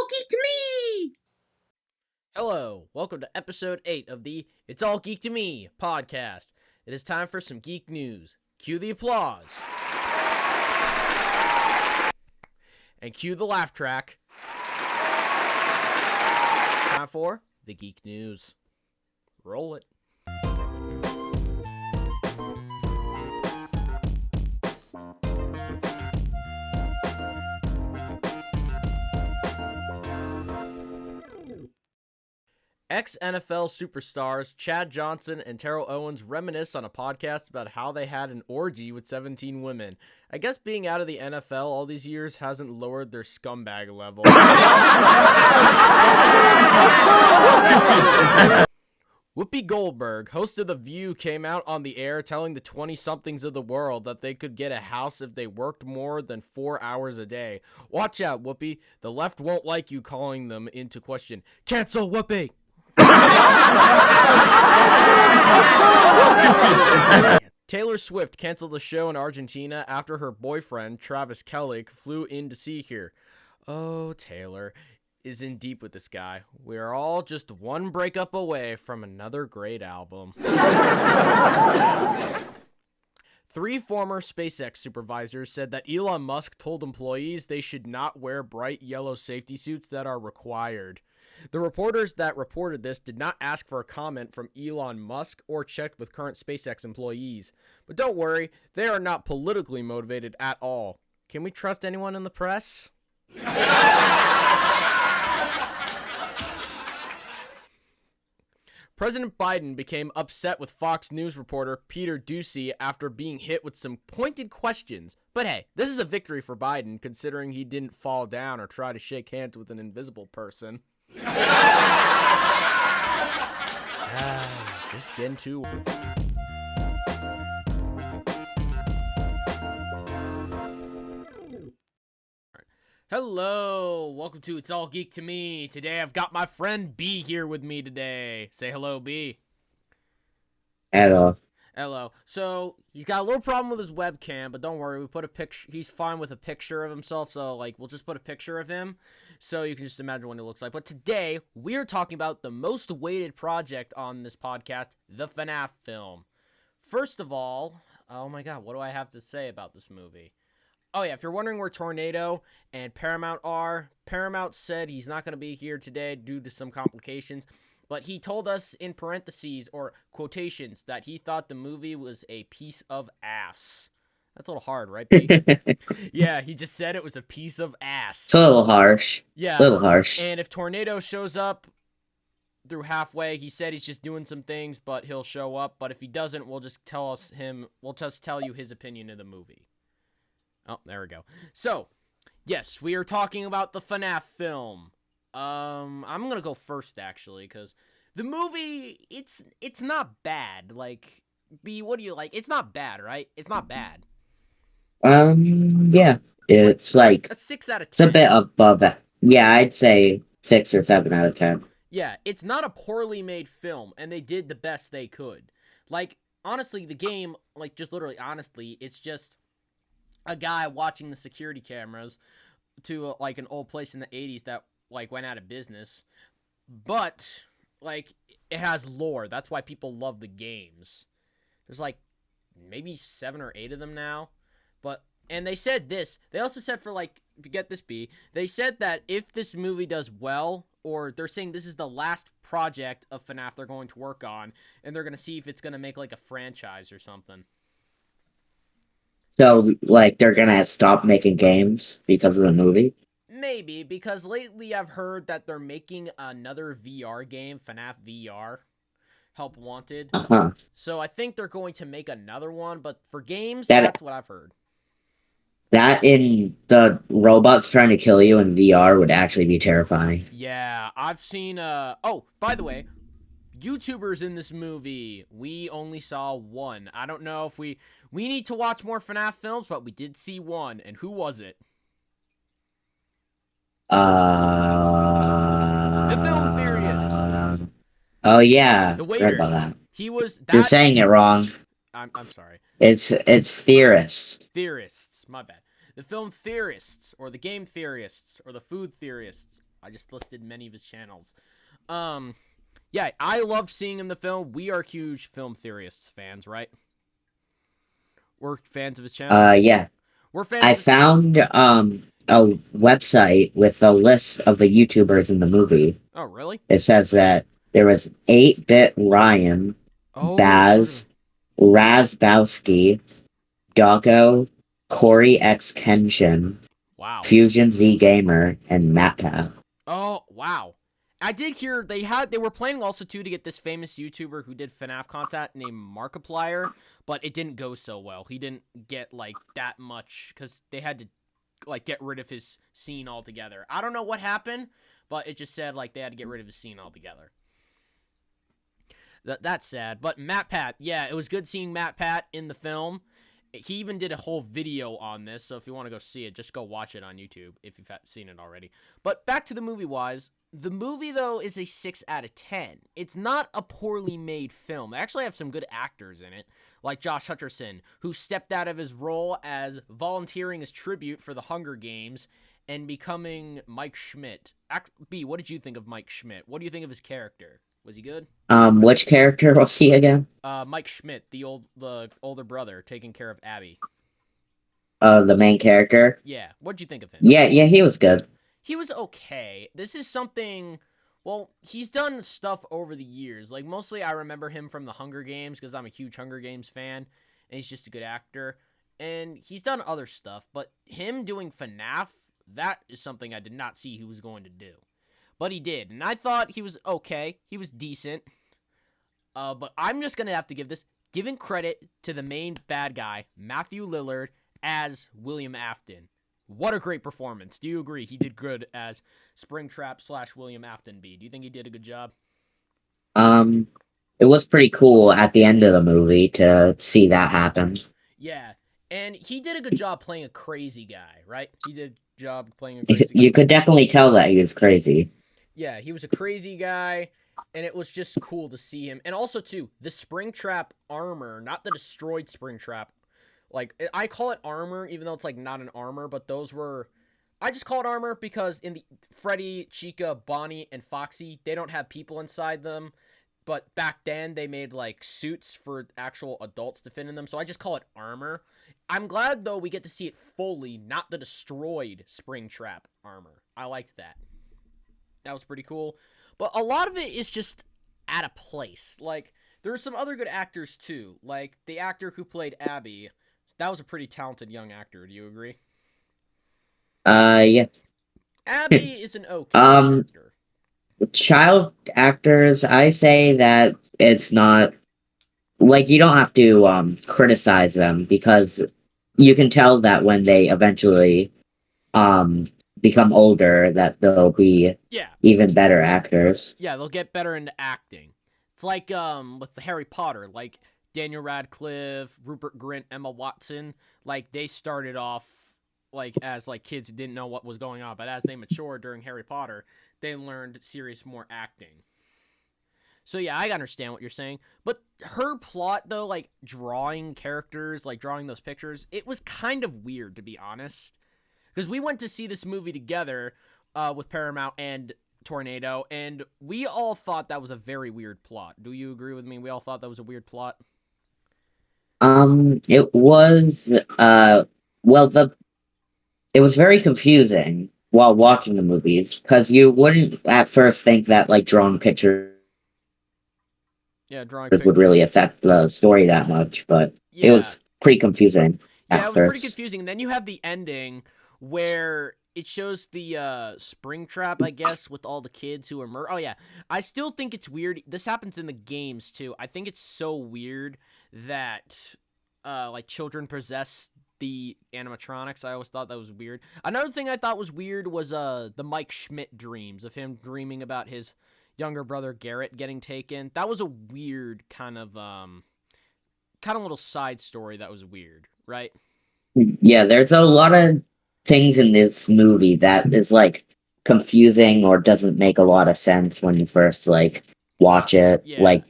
all geek to me! Hello, welcome to episode 8 of the It's All Geek to Me podcast. It is time for some geek news. Cue the applause. And cue the laugh track. Time for the geek news. Roll it. Ex-NFL superstars Chad Johnson and Terrell Owens reminisce on a podcast about how they had an orgy with 17 women. I guess being out of the NFL all these years hasn't lowered their scumbag level. Whoopi Goldberg, host of The View, came out on the air telling the 20-somethings of the world that they could get a house if they worked more than 4 hours a day. Watch out, Whoopi. The left won't like you calling them into question. Cancel Whoopi! Taylor Swift canceled the show in Argentina after her boyfriend, Travis Kelce, flew in to see her. Oh, Taylor is in deep with this guy. We're all just one breakup away from another great album. 3 former SpaceX supervisors said that Elon Musk told employees they should not wear bright yellow safety suits that are required. The reporters that reported this did not ask for a comment from Elon Musk or checked with current SpaceX employees. But don't worry, they are not politically motivated at all. Can we trust anyone in the press? President Biden became upset with Fox News reporter Peter Doocy after being hit with some pointed questions. But hey, this is a victory for Biden, considering he didn't fall down or try to shake hands with an invisible person. He's just getting too... Hello, welcome to It's All Geek to Me. Today I've got my friend B here with me today. Say hello, B. Hello. Hello. So, he's got a little problem with his webcam, but don't worry, we put a picture. He's fine with a picture of himself, so, we'll just put a picture of him, so you can just imagine what he looks like. But today, we're talking about the most awaited project on this podcast, the FNAF film. First of all, oh my god, what do I have to say about this movie? Oh yeah, if you're wondering where Tornado and Paramount are, Paramount said he's not going to be here today due to some complications, but he told us in parentheses or quotations that he thought the movie was a piece of ass. That's a little hard, right, B? Yeah, he just said it was a piece of ass. It's a little harsh. Yeah. A little harsh. And if Tornado shows up through halfway, he said he's just doing some things, but he'll show up. But if he doesn't, we'll just tell you his opinion of the movie. Oh, there we go. So, yes, we are talking about the FNAF film. I'm gonna go first, actually, because the movie, it's not bad. Like, B, what do you like? It's not bad, right? It's not bad. Yeah. It's like a 6 out of 10. It's a bit above it. Yeah, I'd say 6 or 7 out of 10. Yeah, it's not a poorly made film, and they did the best they could. Like, honestly, the game, just literally, honestly, it's just a guy watching the security cameras to an old place in the 80s that went out of business, but it has lore. That's why people love the games. There's maybe 7 or 8 of them now, and they said this. They also said get this, B. They said that if this movie does well, or they're saying this is the last project of FNAF they're going to work on, and they're going to see if it's going to make a franchise or something. So, they're gonna stop making games because of the movie? Maybe, because lately I've heard that they're making another VR game, FNAF VR, Help Wanted. Uh-huh. So I think they're going to make another one, but for games, That's what I've heard. That in the robots trying to kill you in VR would actually be terrifying. Yeah, I've seen, oh, by the way, YouTubers in this movie, we only saw one. I don't know if we need to watch more FNAF films, but we did see one. And who was it? The film theorist. Oh yeah, the read waiter. about that. He was. You're saying it wrong. I'm sorry. It's theorists. Theorists, my bad. The film theorists, or the game theorists, or the food theorists. I just listed many of his channels. Yeah, I love seeing him in the film. We are huge film theorists fans, right? We're fans of his channel. Yeah. We're fans I of his. found a website with a list of the YouTubers in the movie. Oh, really? It says that there was 8-Bit Ryan, Oh, yeah, I've heard of him. Baz, Razbowski, Doggo, Corey X Kenshin, Wow. Fusion Z Gamer, and MatPat. Oh, wow. I did hear they were planning also too to get this famous YouTuber who did FNAF content named Markiplier, but it didn't go so well. He didn't get like that much because they had to like get rid of his scene altogether. I don't know what happened, but it just said like they had to get rid of his scene altogether. That's sad. But MatPat, yeah, it was good seeing MatPat in the film. He even did a whole video on this, so if you want to go see it, just go watch it on YouTube if you've seen it already. But back to the movie-wise, the movie, though, is a 6 out of 10. It's not a poorly made film. They actually have some good actors in it, like Josh Hutcherson, who stepped out of his role as volunteering as tribute for the Hunger Games and becoming Mike Schmidt. B, what did you think of Mike Schmidt? What do you think of his character? Was he good? Which character was he again? Mike Schmidt, the older brother, taking care of Abby. The main character? Yeah, what'd you think of him? Yeah, he was good. He was okay. This is something. Well, he's done stuff over the years. Like mostly, I remember him from the Hunger Games because I'm a huge Hunger Games fan, and he's just a good actor. And he's done other stuff, but him doing FNAF, that is something I did not see he was going to do. But he did, and I thought he was okay. He was decent. But I'm just going to have to giving credit to the main bad guy, Matthew Lillard, as William Afton. What a great performance. Do you agree? He did good as Springtrap / William Afton B. Do you think he did a good job? It was pretty cool at the end of the movie to see that happen. Yeah, and he did a good job playing a crazy guy, right? He did a job playing a crazy guy. You could definitely tell that he was crazy. Yeah, he was a crazy guy, and it was just cool to see him. And also, too, the Springtrap armor, not the destroyed Springtrap. Like, I call it armor, even though it's, like, not an armor, but those were... I just call it armor because in the Freddy, Chica, Bonnie, and Foxy, they don't have people inside them. But back then, they made, like, suits for actual adults to fit in them, so I just call it armor. I'm glad, though, we get to see it fully, not the destroyed Springtrap armor. I liked that. That was pretty cool. But a lot of it is just at a place. Like, there are some other good actors, too. Like, the actor who played Abby, that was a pretty talented young actor. Do you agree? Yeah. Abby is an okay actor. Child actors, I say that it's not... Like, you don't have to, criticize them, because you can tell that when they eventually, become older, that they'll be even better actors. Yeah, they'll get better into acting. It's like with the Harry Potter, like Daniel Radcliffe, Rupert Grint, Emma Watson, like they started off like as like kids who didn't know what was going on, but as they matured during Harry Potter, they learned more acting. So yeah, I understand what you're saying, but her plot though, like drawing characters, like drawing those pictures, it was kind of weird to be honest. Because we went to see this movie together with Paramount and Tornado, and we all thought that was a very weird plot. Do you agree with me? We all thought that was a weird plot. It was, well, it was very confusing while watching the movies, because you wouldn't at first think that, like, drawing pictures would really affect the story that much, but it was pretty confusing at it was first. pretty confusing. And then you have the ending where it shows the Springtrap, I guess, with all the kids who are murdered. Oh, yeah. I still think it's weird. This happens in the games, too. I think it's so weird that, like, children possess the animatronics. I always thought that was weird. Another thing I thought was weird was the Mike Schmidt dreams, of him dreaming about his younger brother Garrett getting taken. That was a weird kind of little side story that was weird, right? Yeah, there's a lot of things in this movie that is, like, confusing or doesn't make a lot of sense when you first, like, watch it. Yeah. Like,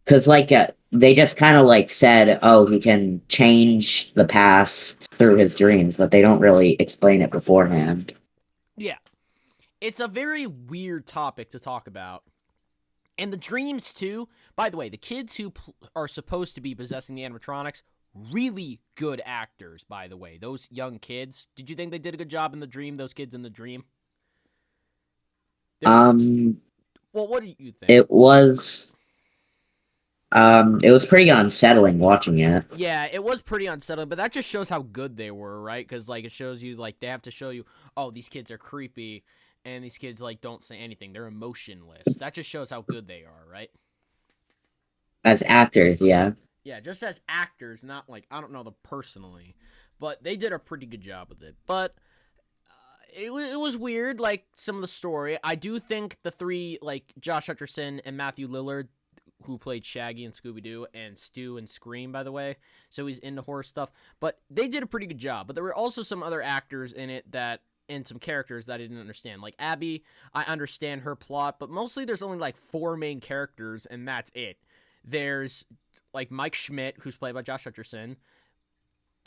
because, like, they just kind of, like, said, oh, he can change the past through his dreams, but they don't really explain it beforehand. Yeah. it's a very weird topic to talk about. And the dreams too. By the way, the kids who are supposed to be possessing the animatronics, really good actors. By the way, those young kids. Did you think they did a good job in the dream? Those kids in the dream. They're, Um, well, what do you think? it was it was pretty unsettling watching it. Yeah, it was pretty unsettling, but that just shows how good they were, right? Because like it shows you like they have to show you, oh, these kids are creepy, and these kids like don't say anything. They're emotionless. That just shows how good they are, right? As actors, yeah. Yeah, just as actors, not like I don't know them personally, but they did a pretty good job with it. But it was weird, like some of the story. I do think the three, like Josh Hutcherson and Matthew Lillard, who played Shaggy and Scooby Doo, and Stu and Scream, by the way, so he's into horror stuff. But they did a pretty good job. But there were also some other actors in it that and some characters that I didn't understand. Like Abby, I understand her plot, but mostly there's only like four main characters, and that's it. There's like Mike Schmidt, who's played by Josh Hutcherson,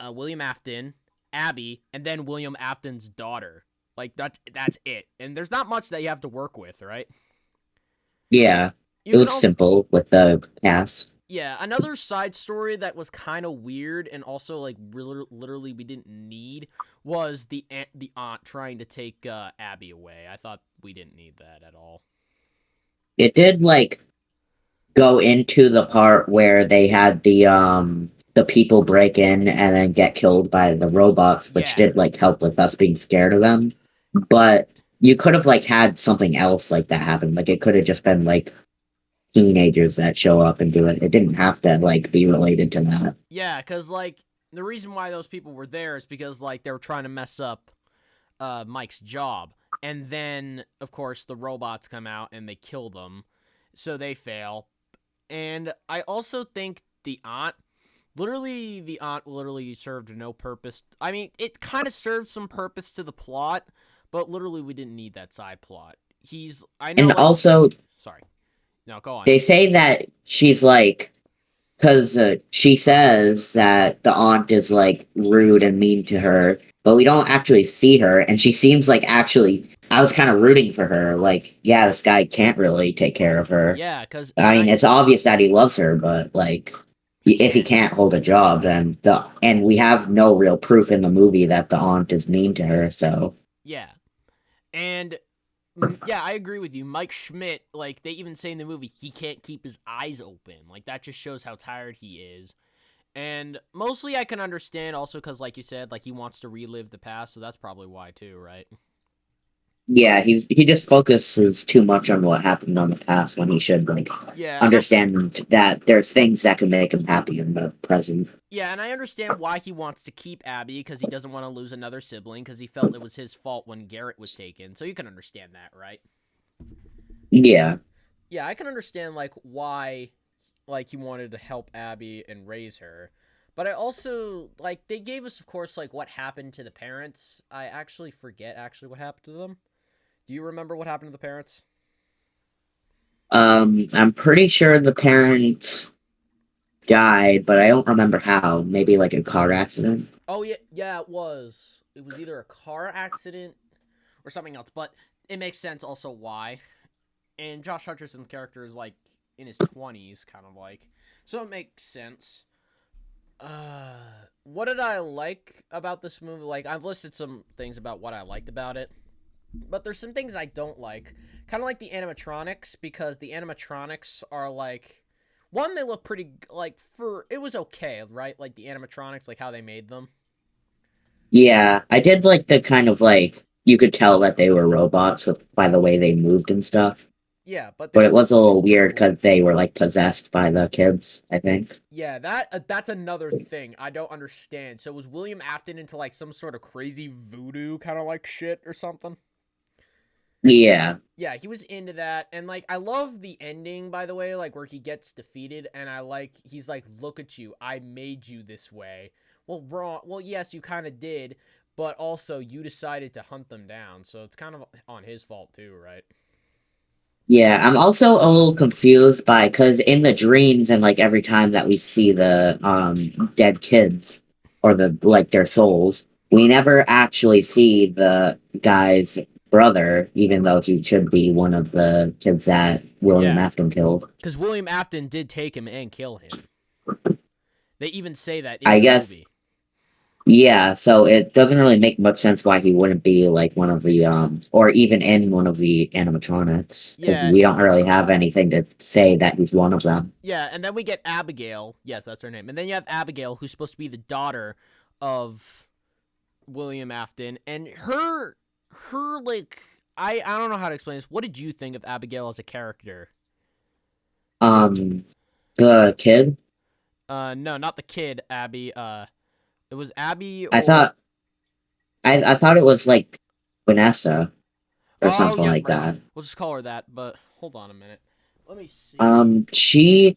William Afton, Abby, and then William Afton's daughter. Like that's it. And there's not much that you have to work with, right? Yeah. You It can was also simple with the cast. yeah, another side story that was kind of weird and also like literally we didn't need was the aunt trying to take Abby away. I thought we didn't need that at all. It did like go into the part where they had the people break in and then get killed by the robots, which Yeah. did like help with us being scared of them. But you could have like had something else like that happen. Like it could have just been like teenagers that show up and do it. It didn't have to like be related to that. Yeah, cuz like the reason why those people were there is because like they were trying to mess up Mike's job. And then of course the robots come out and they kill them. So they fail. And I also think the aunt literally served no purpose. I mean, it kind of served some purpose to the plot, but literally we didn't need that side plot. I know And like also, sorry. No, go on. they say that she's like, because she says that the aunt is like rude and mean to her, but we don't actually see her, and she seems like actually. I was kind of rooting for her. Like, yeah, this guy can't really take care of her. Yeah, cuz I mean, it's obvious that he loves her, but like, if he can't hold a job, then and we have no real proof in the movie that the aunt is mean to her. So yeah. And yeah, I agree with you. Mike Schmidt, like they even say in the movie, he can't keep his eyes open. Like that just shows how tired he is. And mostly I can understand also cuz like you said, like he wants to relive the past, so that's probably why too, right? yeah, he just focuses too much on what happened on the past when he should like Yeah, and understand that there's things that can make him happy in the present. I understand why he wants to keep Abby because he doesn't want to lose another sibling because he felt it was his fault when Garrett was taken. So you can understand that, right? Yeah. Yeah, I can understand like why like he wanted to help Abby and raise her. But I also like they gave us of course like what happened to the parents. I actually forget actually what happened to them. Do you remember what happened to the parents? I'm pretty sure the parents died, but I don't remember how. Maybe like a car accident. Oh yeah, yeah, it was. It was either a car accident or something else, but it makes sense also why. And Josh Hutcherson's character is like in his 20s kind of like. So it makes sense. What did I like about this movie? Like I've listed some things about what I liked about it. But there's some things I don't like. Kind of like the animatronics because the animatronics are like one they look pretty like for it was okay, right? Like the animatronics like how they made them. Yeah, I did like the kind of like you could tell that they were robots by the way they moved and stuff. Yeah, but they But were it was a they little were weird cool. because they were like possessed by the kids, I think. Yeah, that's another thing I don't understand. So was William Afton into like some sort of crazy voodoo kind of like shit or something? Yeah. Yeah, he was into that, and like I love the ending by the way, like where he gets defeated, and I like he's like, "Look at you, I made you this way." Well, wrong. Well, yes, you kind of did, but also you decided to hunt them down, so it's kind of on his fault too, right? Yeah, I'm also a little confused by because in the dreams and like every time that we see the dead kids or the like their souls, we never actually see the guys brother, even though he should be one of the kids that William Yeah, Afton killed. because William Afton did take him and kill him. They even say that in I the guess, movie. yeah, so it doesn't really make much sense why he wouldn't be like one of the, or even in one of the animatronics, because Yeah, we don't really have anything to say that he's one of them. yeah, and then we get Abigail. Yes, that's her name. And then you have Abigail, who's supposed to be the daughter of William Afton, and her like I don't know how to explain this. What did you think of Abigail as a character? Um, the kid, No, not the kid, Abby. It was Abby I or thought, I thought it was like Vanessa or oh something yeah, like that. we'll just call her that. But hold on a minute. Let me see. She,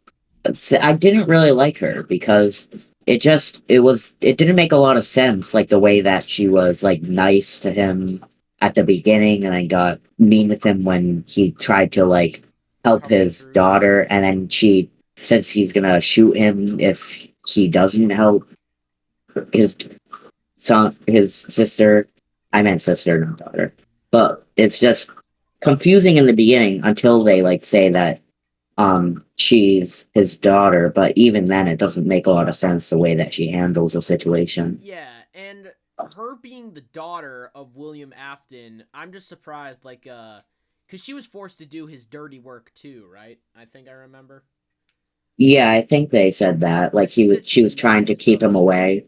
I didn't really like her because it didn't make a lot of sense, like the way that she was like nice to him at the beginning and then got mean with him when he tried to like help Cover the his truth. daughter, and then she says he's gonna shoot him if he doesn't help his his sister. I meant sister, not daughter. But it's just confusing in the beginning until they like say that she's his daughter, but even then it doesn't make a lot of sense the way that she handles the situation. Yeah, and her being the daughter of William Afton, I'm just surprised, like, because she was forced to do his dirty work too, right? I think I remember. Yeah, I think they said that. Like She said she she was met trying to his keep him brother. away.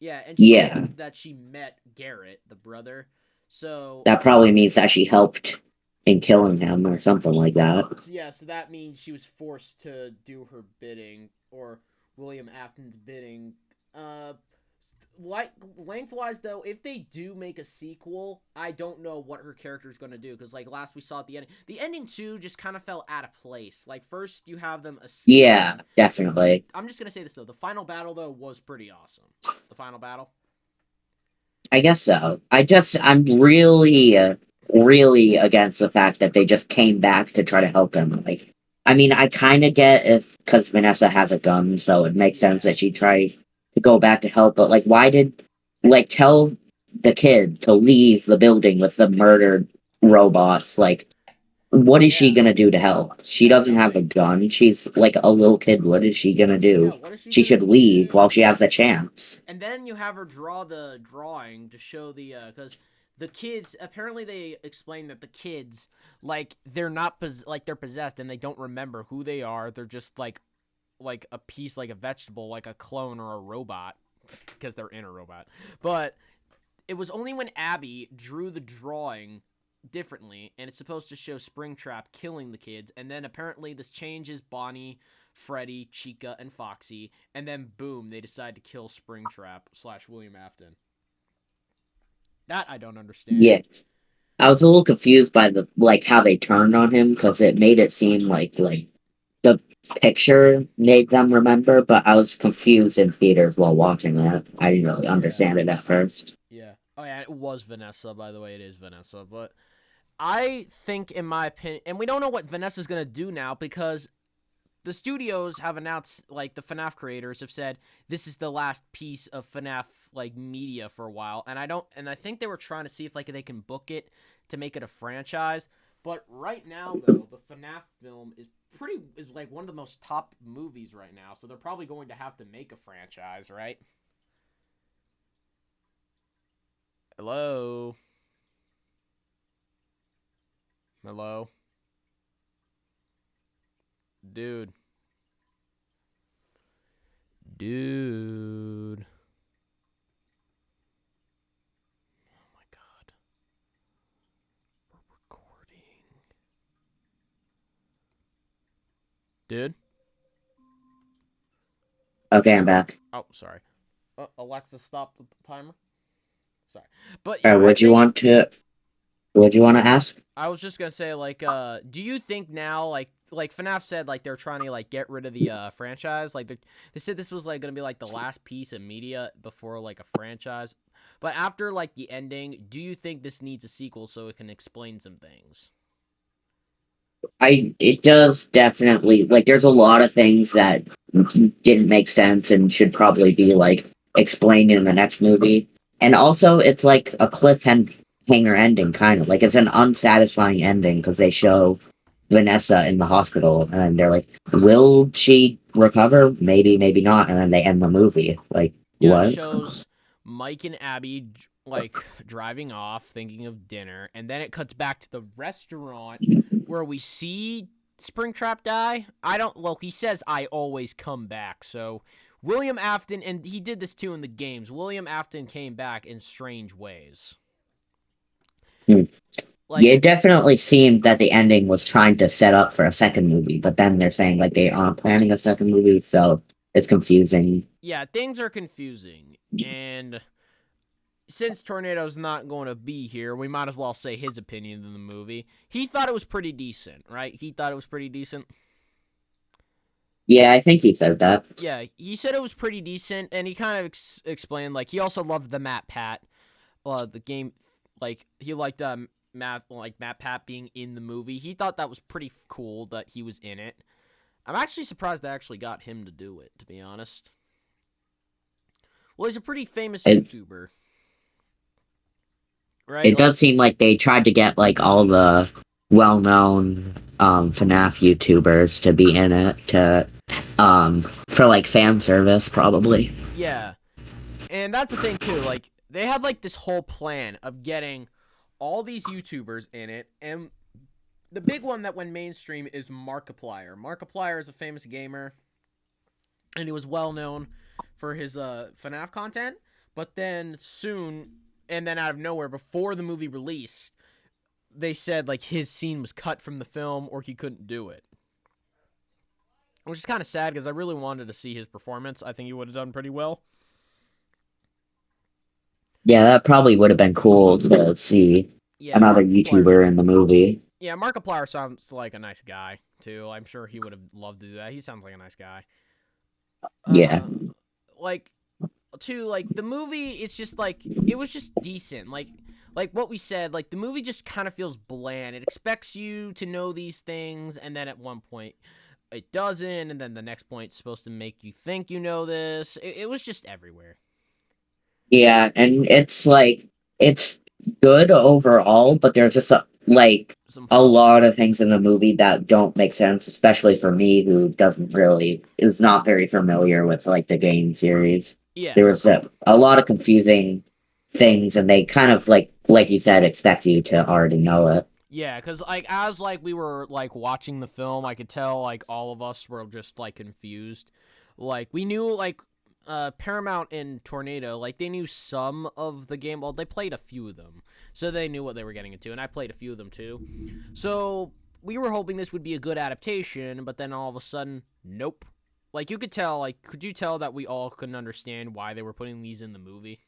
Yeah, and she Yeah. said that she met Garrett, the brother. So, That probably means that she helped in killing him or something like that. yeah, so that means she was forced to do her bidding, or William Afton's bidding. Uh, like lengthwise though, if they do make a sequel, I don't know what her character is going to do because like last we saw at the ending, the ending too just kind of fell out of place. Like first you have them Yeah, escaping. definitely. I'm just gonna say this though, the final battle though was pretty awesome. The final battle. I guess so. I'm really, really against the fact that they just came back to try to help him. Like, I mean, I kind of get if because Vanessa has a gun, so it makes sense Yeah. that she try to go back to help. But like, why did like tell the kid to leave the building with the murdered robots? Like, what is she Yeah. gonna do to help? She Yeah. doesn't have a Nothing. gun. She's like a little kid. What is she gonna Yeah. do? What is she She gonna should leave while do? she has the chance. And then you have her draw the drawing to show the because the kids apparently they explain that the kids like they're not like they're possessed and they don't remember who they are. They're just like a piece like a vegetable, like a clone or a robot because they're in a robot. But it was only when Abby drew the drawing differently and it's supposed to show Springtrap killing the kids, and then apparently this changes Bonnie, Freddy, Chica, and Foxy, and then boom, they decide to kill Springtrap / William Afton. That I don't understand. Yeah. I was a little confused by the like how they turned on him because it made it seem like the picture made them remember, but I was confused in theaters while watching that. I didn't really Yeah. understand it at first. Yeah. Oh yeah, it was Vanessa, by the way. It is Vanessa, but I think, in my opinion, and we don't know what Vanessa's gonna do now because the studios have announced, like the FNAF creators have said, this is the last piece of FNAF like media for a while, and I think they were trying to see if like they can book it to make it a franchise. But right now, though, the FNAF film is like one of the most top movies right now, so they're probably going to have to make a franchise, right? Hello, hello, dude, dude. Oh my god, we're recording, dude. Okay, I'm back. Oh, sorry. Alexa, stop the timer. Sorry, but All yeah, right, would you want to ask? I was just gonna say, like, do you think now, like FNAF said, like they're trying to like get rid of the franchise, like they said this was like gonna be like the last piece of media before like a franchise, but after like the ending, do you think this needs a sequel so it can explain some things? It does definitely like there's a lot of things that didn't make sense and should probably be like explained in the next movie. And also it's like a cliffhanger ending, kind of like it's an unsatisfying ending because they show Vanessa in the hospital and they're like, "Will she recover? Maybe, maybe not." And then they end the movie. Like, Yeah, it what? shows Mike and Abby like driving off, thinking of dinner, and then it cuts back to the restaurant where we see Springtrap die. I don't. Well, he says I always come back. So William Afton, and he did this too in the games. William Afton came back in strange ways. Hmm. Like, Yeah, it definitely seemed that the ending was trying to set up for a second movie, but then they're saying like they aren't planning a second movie, so it's confusing. yeah, things are confusing, and since Tornado's not going to be here, we might as well say his opinion in the movie. He thought it was pretty decent, right? He thought it was pretty decent. Yeah, I think he said that. Yeah, he said it was pretty decent, and he kind of explained like he also loved the Map Pat, the game. Like he liked Map Pat being in the movie. He thought that was pretty cool that he was in it. I'm actually surprised they actually got him to do it, to be honest. Well, he's a pretty famous It YouTuber, right? it Like, does seem like they tried to get like all the well-known FNAF YouTubers to be in it to for like fan service probably. yeah, and that's the thing too. Like, they had like this whole plan of getting all these YouTubers in it, and the big one that went mainstream is Markiplier. Markiplier is a famous gamer, and he was well known for his FNAF content. But then soon, and then out of nowhere, before the movie released, they said like his scene was cut from the film or he couldn't do it, which is kind of sad because I really wanted to see his performance. I think he would have done pretty well. Yeah, that probably would have been cool to see Yeah, another Markiplier. YouTuber in the movie. Yeah, Markiplier sounds like a nice guy too. I'm sure he would have loved to do that. He sounds like a nice guy. Yeah. Uh, like too, like the movie, it's just like it was just decent. Like what we said, like the movie just kind of feels bland. It expects you to know these things, and then at one point it doesn't, and then the next point it's supposed to make you think you know this. It was just everywhere. Yeah, and it's like it's good overall, but there's just Some a flaws. lot of things in the movie that don't make sense, especially for me who doesn't really is not very familiar with like the game series. Yeah, There was a lot of confusing things, and they kind of like you said, expect you to already know it. yeah, because like as like we were like watching the film, I could tell like all of us were just like confused. Like we knew like Paramount and Tornado, like they knew some of the game. Well, they played a few of them, so they knew what they were getting into, and I played a few of them too. So we were hoping this would be a good adaptation, but then all of a sudden, nope. Like you could tell, like could you tell that we all couldn't understand why they were putting these in the movie?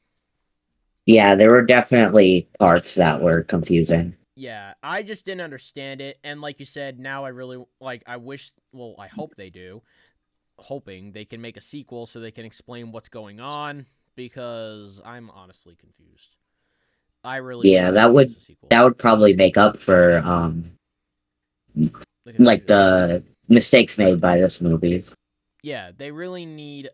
Yeah, there were definitely parts that were confusing. Yeah, I just didn't understand it, and like you said, now I really like. I wish, well, I hope they do. Hoping they can make a sequel so they can explain what's going on because I'm honestly confused. I really wish Yeah, they gave us a sequel. that would probably make up for The like confusion. the mistakes made by this movie. Yeah, they really need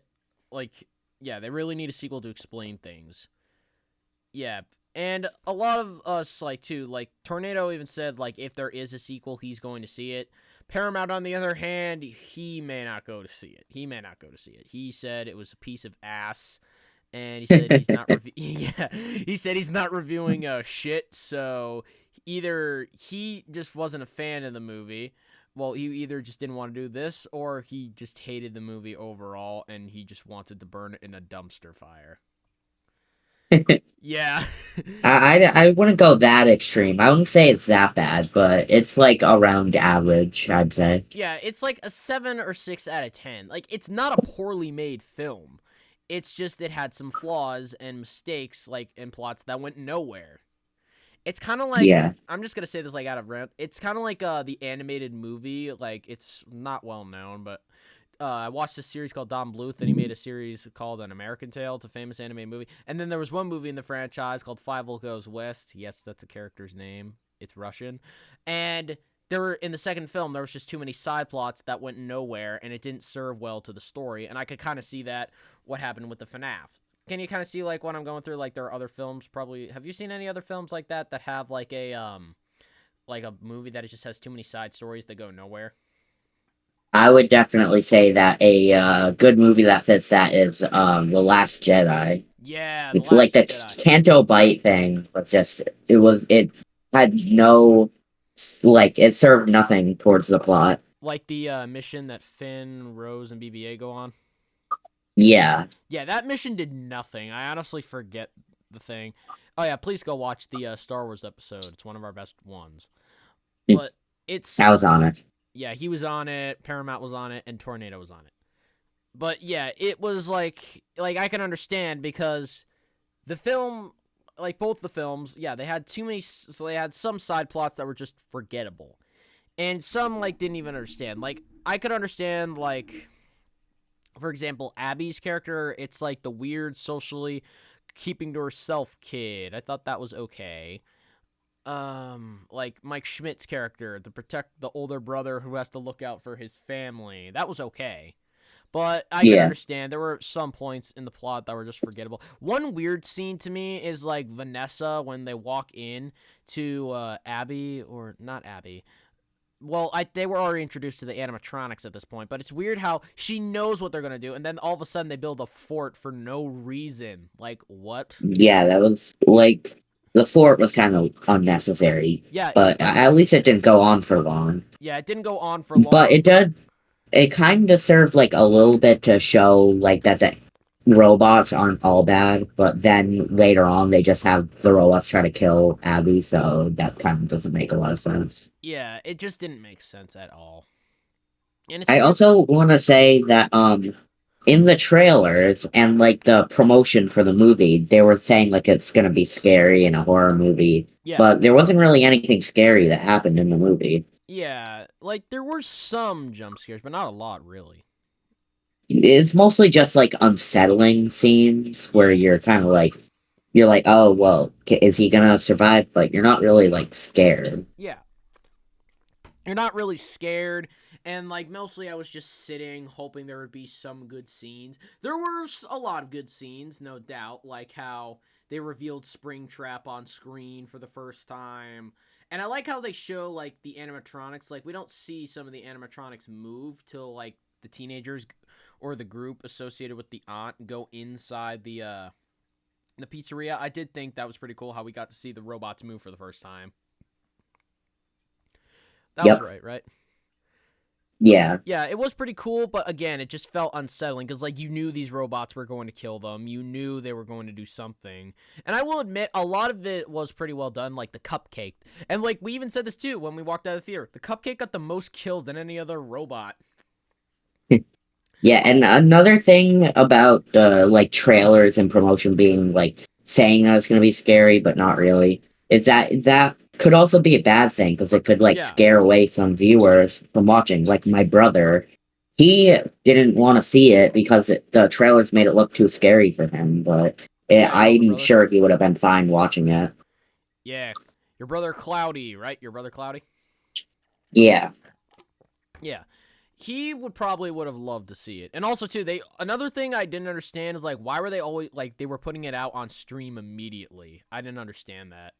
like yeah, they really need a sequel to explain things. Yeah, and a lot of us like too, like Tornado even said like if there is a sequel, he's going to see it. Paramount, on the other hand, he may not go to see it. He may not go to see it. He said it was a piece of ass, and he said he's not. Yeah, he said he's not reviewing shit. So either he just wasn't a fan of the movie. Well, he either just didn't want to do this, or he just hated the movie overall, and he just wanted to burn it in a dumpster fire. Yeah. I wouldn't go that extreme. I wouldn't say it's that bad, but it's like around average, I'd say. Yeah, it's like a 7 or 6 out of 10. Like, it's not a poorly made film. It's just it had some flaws and mistakes, like, in plots that went nowhere. It's kind of like, Yeah. I'm just going to say this, like, out of rant. It's kind of like the animated movie. Like, it's not well known, but I watched a series called Don Bluth, and he made a series called An American Tale. It's a famous anime movie. And then there was one movie in the franchise called Fievel Goes West. Yes, that's a character's name. It's Russian. And there were, in the second film, there was just too many side plots that went nowhere, and it didn't serve well to the story. And I could kind of see that what happened with the FNAF. can you kind of see like what I'm going through? Like there are other films. Probably have you seen any other films like that have like a movie that it just has too many side stories that go nowhere? I would definitely say that a good movie that fits that is The Last Jedi. Yeah, The It's like Last the Jedi. Canto Bite thing was just it had no like it served nothing towards the plot. Like the mission that Finn, Rose, and BB-8 go on. Yeah. Yeah, that mission did nothing. I honestly forget the thing. Oh yeah, please go watch the Star Wars episode. It's one of our best ones. But I was it's on it. yeah, he was on it, Paramount was on it, and Tornado was on it. But yeah, it was like I can understand because the film, like both the films, yeah, they had too many. So they had some side plots that were just forgettable, and some like didn't even understand. Like I could understand like, for example, Abby's character. It's like the weird socially keeping to herself kid. I thought that was okay. Like Mike Schmidt's character, the older brother who has to look out for his family. That was okay. But I can Yeah. understand there were some points in the plot that were just forgettable. One weird scene to me is like Vanessa when they walk in to Abby, or not Abby. Well, they were already introduced to the animatronics at this point, but it's weird how she knows what they're gonna do, and then all of a sudden they build a fort for no reason. Like what? Yeah, that was like the fort was kind of unnecessary, Yeah, it was but at least it didn't go on for long. Yeah, it didn't go on for But long. it kind of served like a little bit to show like that the robots aren't all bad, but then later on they just have the robots try to kill Abby, so that kind of doesn't make a lot of sense. Yeah, it just didn't make sense at all. And it's I weird. also want to say that in the trailers and like the promotion for the movie, they were saying like it's gonna be scary and a horror movie, Yeah. but there wasn't really anything scary that happened in the movie. Yeah, like there were some jump scares, but not a lot really. It's mostly just like unsettling scenes where Yeah. you're like, oh well, is he gonna survive? But you're not really like scared. Yeah. You're not really scared, and like mostly I was just sitting hoping there would be some good scenes. There were a lot of good scenes, no doubt, like how they revealed Springtrap on screen for the first time. And I like how they show like the animatronics. Like we don't see some of the animatronics move till like the teenagers or the group associated with the aunt go inside the pizzeria. I did think that was pretty cool how we got to see the robots move for the first time. That was Yep. right? Yeah. Yeah, it was pretty cool, but again, it just felt unsettling because, like, you knew these robots were going to kill them. You knew they were going to do something. And I will admit, a lot of it was pretty well done, like the cupcake. And, like, we even said this, too, when we walked out of the theater. The cupcake got the most kills than any other robot. Yeah, and another thing about like trailers and promotion being like saying that it's gonna be scary but not really is that could also be a bad thing because it could like Yeah. scare away some viewers from watching. Like my brother, he didn't want to see it because the trailers made it look too scary for him. But Yeah, your older I'm brother. sure he would have been fine watching it. Yeah. Your brother Cloudy, right? Your brother Cloudy? Yeah. Yeah. He would have loved to see it. And also too, another thing I didn't understand is like why were they always like they were putting it out on stream immediately. I didn't understand that.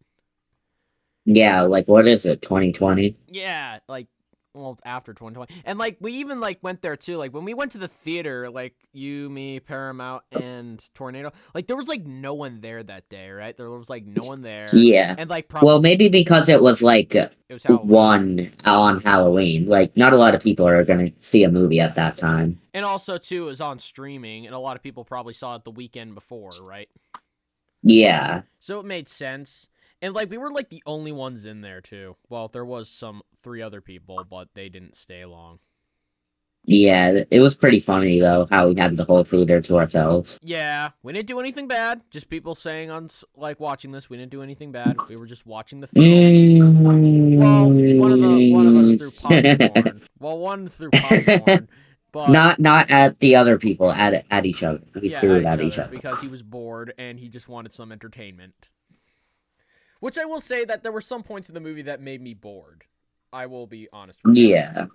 Yeah, like what is it, 2020? Yeah, like well, it's after 2020. And like we even like went there too. Like when we went to the theater, like you, me, Paramount, and Tornado, like there was like no one there that day, right? There was like no one there. Yeah. And like Well, maybe because it was like it was Halloween. one on Halloween. Like, not a lot of people are going to see a movie at that time. And also too, it was on streaming, and a lot of people probably saw it the weekend before, right? Yeah. So it made sense. And like we were like the only ones in there too. Well, there was some 3 other people, but they didn't stay long. Yeah, it was pretty funny, though, how we had the whole theater to ourselves. Yeah, we didn't do anything bad. Just people saying on like watching this, we didn't do anything bad. We were just watching the film. Well, one of us threw popcorn. Well, one threw popcorn, but not at the other people, at each other. We yeah, threw it at each other. because he was bored and he just wanted some entertainment. Which I will say that there were some points in the movie that made me bored. I will be honest with you. Yeah.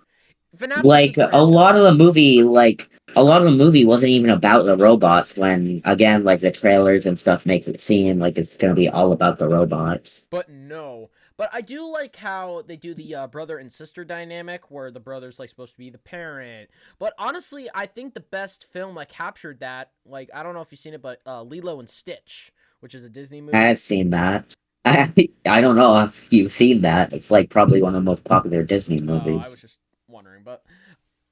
FNAF's a Like good franchise. a lot of the movie wasn't even about the robots when again like the trailers and stuff makes it seem like it's gonna be all about the robots. But no. But I do like how they do the brother and sister dynamic, where the brother's like supposed to be the parent. But honestly, I think the best film like captured that, like I don't know if you've seen it, but Lilo and Stitch, which is a Disney movie. I've seen that. I don't know if you've seen that. It's like probably one of the most popular Disney Oh, I was movies. just wondering, but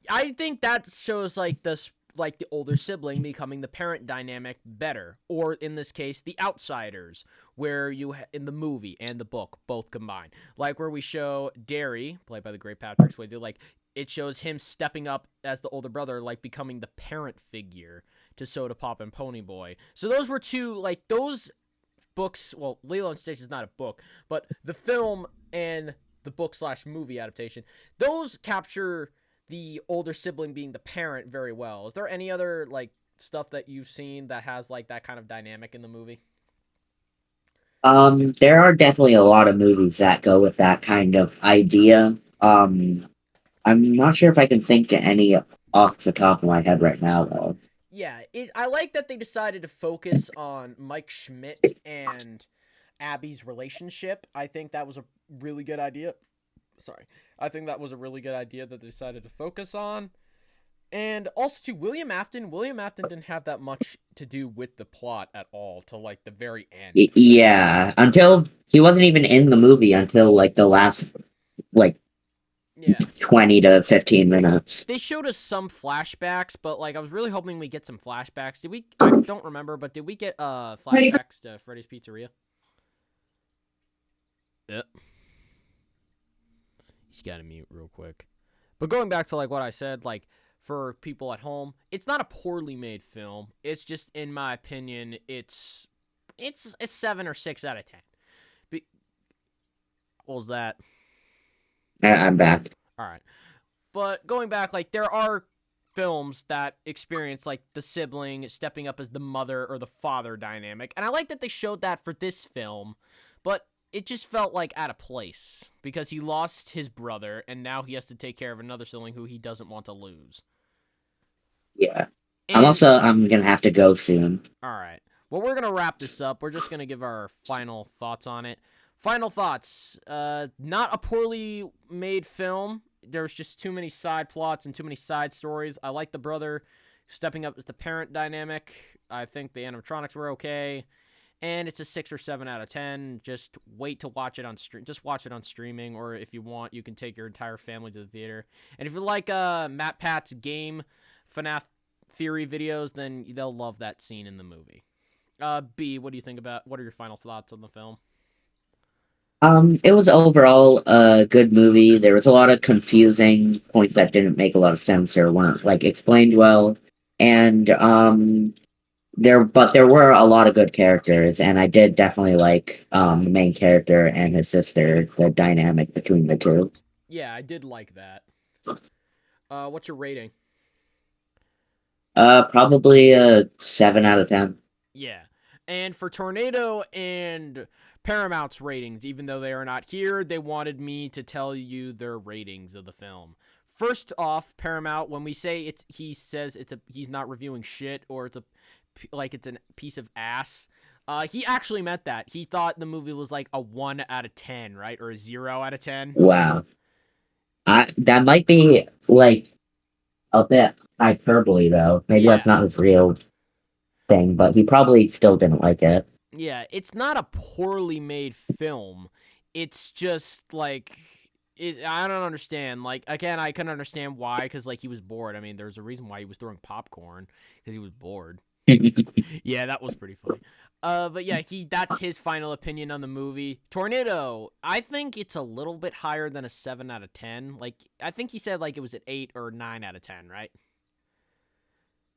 I think that shows like this like the older sibling becoming the parent dynamic better, or in this case the outsiders, where in the movie and the book both combined, like where we show Derry played by the great Patrick Swayze, like it shows him stepping up as the older brother, like becoming the parent figure to Soda Pop and Ponyboy. So those were two like those books. Well, Lilo and Stitch is not a book, but the film and the book slash movie adaptation, those capture the older sibling being the parent very well. Is there any other like stuff that you've seen that has like that kind of dynamic in the movie? There are definitely a lot of movies that go with that kind of idea. I'm not sure if I can think of any off the top of my head right now though. Yeah, I like that they decided to focus on Mike Schmidt and Abby's relationship. I think that was a really good idea. Sorry. I think that was a really good idea that they decided to focus on. And also to William Afton. William Afton didn't have that much to do with the plot at all till like the very end. Yeah, until he wasn't even in the movie until like the last like Yeah. 20 to 15 minutes. They showed us some flashbacks, but like I was really hoping we get some flashbacks. Did we I don't remember, but did we get flashbacks to Freddy's Pizzeria? Yep. He's got to mute real quick. But going back to like what I said, like for people at home, it's not a poorly made film. It's just in my opinion, it's a 7 or 6 out of 10. Be- what was that? I'm back. All right. But going back, like there are films that experience like the sibling stepping up as the mother or the father dynamic, and I like that they showed that for this film, but it just felt like out of place because he lost his brother and now he has to take care of another sibling who he doesn't want to lose. Yeah. And I'm gonna have to go soon. all right, well, we're gonna wrap this up. We're just gonna give our final thoughts on it. Final thoughts. Not a poorly made film. There's just too many side plots and too many side stories. I like the brother stepping up as the parent dynamic. I think the animatronics were okay. And it's a 6 or 7 out of 10. Just wait to watch it on stream. Just watch it on streaming, or if you want, you can take your entire family to the theater. And if you like Matt Pat's game FNAF theory videos, then they'll love that scene in the movie. B, what do you think about? What are your final thoughts on the film? It was overall a good movie. There was a lot of confusing points that didn't make a lot of sense or weren't like explained well. And there were a lot of good characters, and I did definitely like the main character and his sister, the dynamic between the two. Yeah, I did like that. What's your rating? Probably a 7 out of 10. Yeah. And for Tornado and Paramount's ratings, even though they are not here, they wanted me to tell you their ratings of the film. First off, Paramount, when we say he says he's not reviewing shit or it's a piece of ass. He actually meant that. He thought the movie was like a 1 out of 10, right? Or a 0 out of 10. Wow. That might be like a bit hyperbole though. Maybe Yeah. that's not his real thing, but he probably still didn't like it. Yeah, it's not a poorly made film. It's just like I don't understand. Like again, I couldn't understand why because like he was bored. I mean, there's a reason why he was throwing popcorn because he was bored. Yeah, that was pretty funny. But yeah, that's his final opinion on the movie. Tornado, I think it's a little bit higher than a 7 out of 10. Like I think he said like it was an 8 or 9 out of 10, right?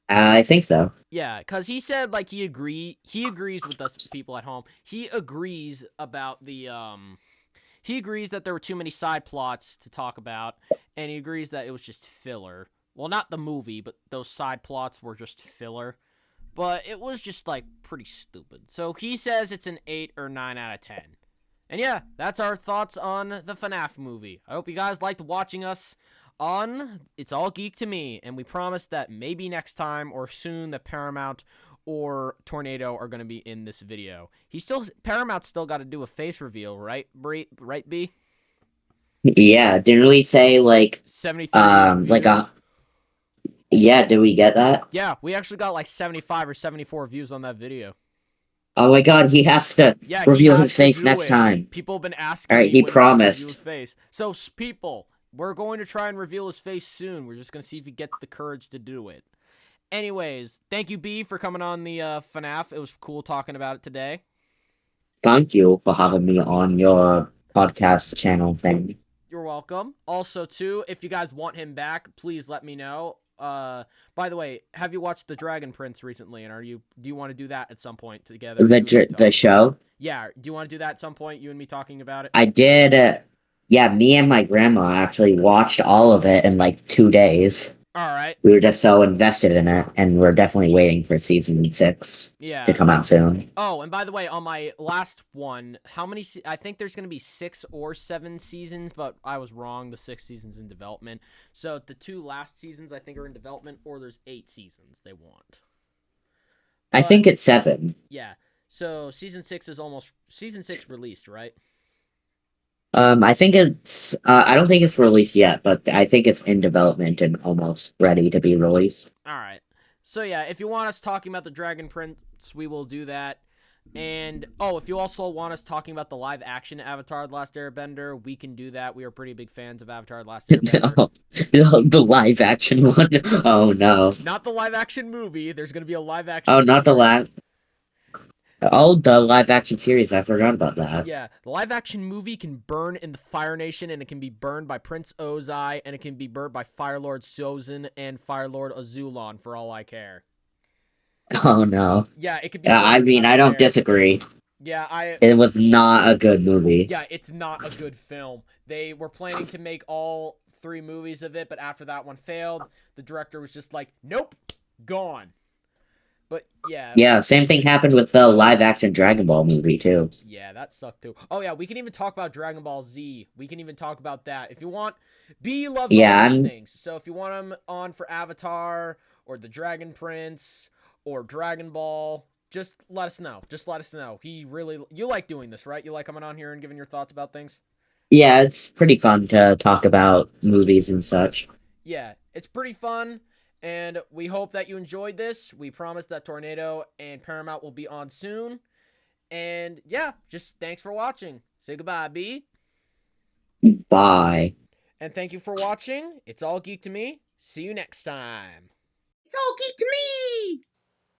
I think so. Yeah, cuz he said like he agrees with us people at home. He agrees about he agrees that there were too many side plots to talk about, and he agrees that it was just filler. Well, not the movie, but those side plots were just filler. But it was just like pretty stupid. So he says it's an 8 or 9 out of 10. And yeah, that's our thoughts on the FNAF movie. I hope you guys liked watching us on It's All Geek to Me, and we promise that maybe next time or soon that Paramount or Tornado are going to be in this video. Paramount's still got to do a face reveal, right? Right, B? Yeah, didn't we say like 73 like views. a yeah, did we get that? Yeah, we actually got like 75 or 74 views on that video. Oh my god, he has to Yeah, he reveal his has to face do next it. time. People have been asking Alright, me he when he's going to reveal his promised. face. So, people, we're going to try and reveal his face soon. We're just going to see if he gets the courage to do it. Anyways, thank you, B, for coming on the FNAF. It was cool talking about it today. Thank you for having me on your podcast channel thing. You're welcome. Also, too, if you guys want him back, please let me know. By the way, have you watched The Dragon Prince recently? And do you want to do that at some point together? The show? Yeah. Do you want to do that at some point? You and me talking about it? I did yeah, me and my grandma actually watched all of it in like 2 days. All right. We were just so invested in it, and we're definitely waiting for season 6 to Yeah. come out soon. Oh, and by the way, on my last one, how many? I think there's going to be 6 or 7 seasons, but I was wrong. The 6th season's in development. So the 2 last seasons, I think, are in development, or there's 8 seasons they want. I think it's 7. Yeah. So season 6 released, right? I think it's I don't think it's released yet, but I think it's in development and almost ready to be released. All right. So yeah, if you want us talking about the Dragon Prince, we will do that. And if you also want us talking about the live action Avatar: The Last Airbender, we can do that. We are pretty big fans of Avatar: The Last Airbender. The live action one. Oh no. Not the live action movie. There's going to be a live action Oh, not the series. live. Oh, the live action series. I forgot about that. Yeah, the live action movie can burn in the Fire Nation, and it can be burned by Prince Ozai, and it can be burned by Firelord Sozin and Firelord Azulon, for all I care. Oh no. Yeah, it could be. I mean, I don't disagree. Yeah, It was not a good movie. Yeah, it's not a good film. They were planning to make all 3 movies of it, but after that one failed, the director was just like, "Nope, gone." But yeah. Yeah, same thing happened with the live action Dragon Ball movie too. Yeah, that sucked too. Oh yeah, we can even talk about Dragon Ball Z. We can even talk about that if you want. B loves all these things, so if you want him on for Avatar or the Dragon Prince or Dragon Ball, just let us know. Just let us know. You like doing this, right? You like coming on here and giving your thoughts about things? Yeah, it's pretty fun to talk about movies and such. Yeah, it's pretty fun. And we hope that you enjoyed this. We promise that Tornado and Paramount will be on soon. And yeah, just thanks for watching. Say goodbye, B. Bye. And thank you for watching. It's all geek to me. See you next time. It's all geek to me!